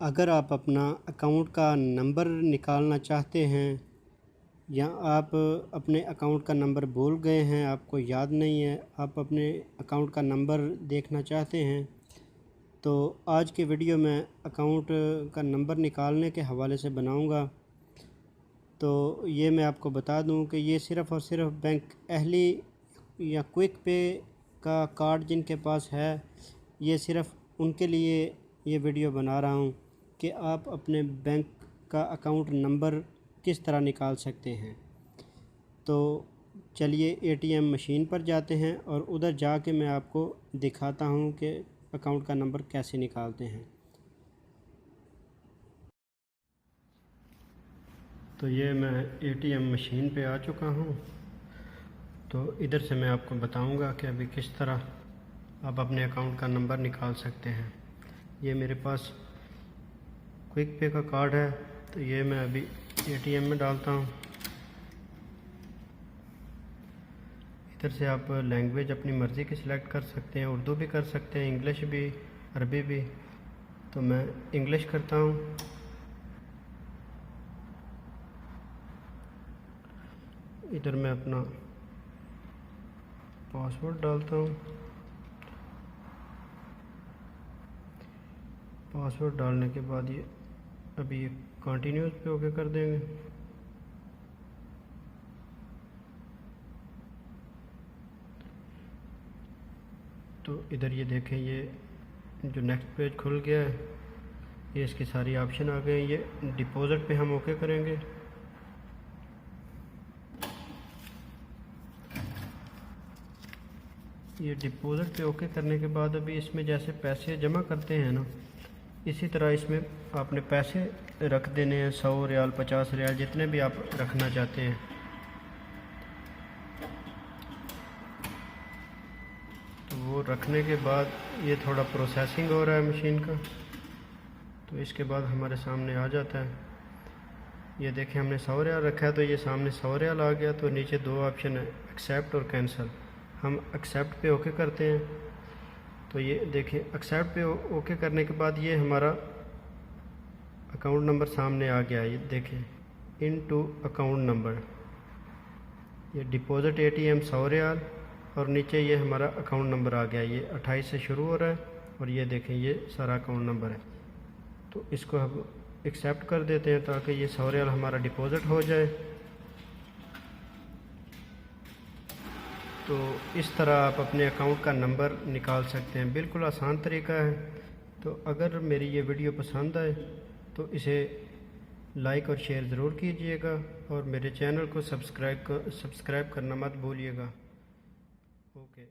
अगर आप अपना अकाउंट का नंबर निकालना चाहते हैं या आप अपने अकाउंट का नंबर भूल गए हैं, आपको याद नहीं है, आप अपने अकाउंट का नंबर देखना चाहते हैं, तो आज की वीडियो में अकाउंट का नंबर निकालने के हवाले से बनाऊंगा। तो ये मैं आपको बता दूं कि ये सिर्फ़ और सिर्फ बैंक अहली या क्विक पे का कार्ड जिनके पास है, ये सिर्फ़ उनके लिए ये वीडियो बना रहा हूँ कि आप अपने बैंक का अकाउंट नंबर किस तरह निकाल सकते हैं। तो चलिए एटीएम मशीन पर जाते हैं और उधर जाके मैं आपको दिखाता हूँ कि अकाउंट का नंबर कैसे निकालते हैं। तो ये मैं एटीएम मशीन पे आ चुका हूँ। तो इधर से मैं आपको बताऊँगा कि अभी किस तरह आप अपने अकाउंट का नंबर निकाल सकते हैं। ये मेरे पास क्विक पे का कार्ड है, तो ये मैं अभी एटीएम में डालता हूँ। इधर से आप लैंग्वेज अपनी मर्ज़ी की सिलेक्ट कर सकते हैं, उर्दू भी कर सकते हैं, इंग्लिश भी, अरबी भी। तो मैं इंग्लिश करता हूँ। इधर मैं अपना पासवर्ड डालता हूँ। पासवर्ड डालने के बाद ये अभी ये कंटिन्यूस पे ओके कर देंगे। तो इधर ये देखें, ये जो नेक्स्ट पेज खुल गया है, ये इसकी सारी ऑप्शन आ गए। ये डिपॉजिट पे हम ओके करेंगे। ये डिपॉजिट पे ओके करने के बाद अभी इसमें जैसे पैसे जमा करते हैं ना, इसी तरह इसमें आपने पैसे रख देने हैं, 100 रियाल, 50 रियाल, जितने भी आप रखना चाहते हैं। तो वो रखने के बाद ये थोड़ा प्रोसेसिंग हो रहा है मशीन का, तो इसके बाद हमारे सामने आ जाता है। ये देखें, हमने 100 रियाल रखा है, तो ये सामने 100 रियाल आ गया। तो नीचे दो ऑप्शन है, एक्सेप्ट और कैंसिल। हम एक्सेप्ट पे ओके करते हैं। तो ये देखें, एक्सेप्ट पे ओके करने के बाद ये हमारा अकाउंट नंबर सामने आ गया। ये देखें, इन टू अकाउंट नंबर, ये डिपॉजिट एटीएम 100 रियाल, और नीचे ये हमारा अकाउंट नंबर आ गया। ये 28 से शुरू हो रहा है, और ये देखें ये सारा अकाउंट नंबर है। तो इसको हम एक्सेप्ट कर देते हैं ताकि ये 100 रियाल हमारा डिपॉजिट हो जाए। तो इस तरह आप अपने अकाउंट का नंबर निकाल सकते हैं। बिल्कुल आसान तरीका है। तो अगर मेरी ये वीडियो पसंद आए तो इसे लाइक और शेयर ज़रूर कीजिएगा, और मेरे चैनल को सब्सक्राइब करना मत भूलिएगा। ओके।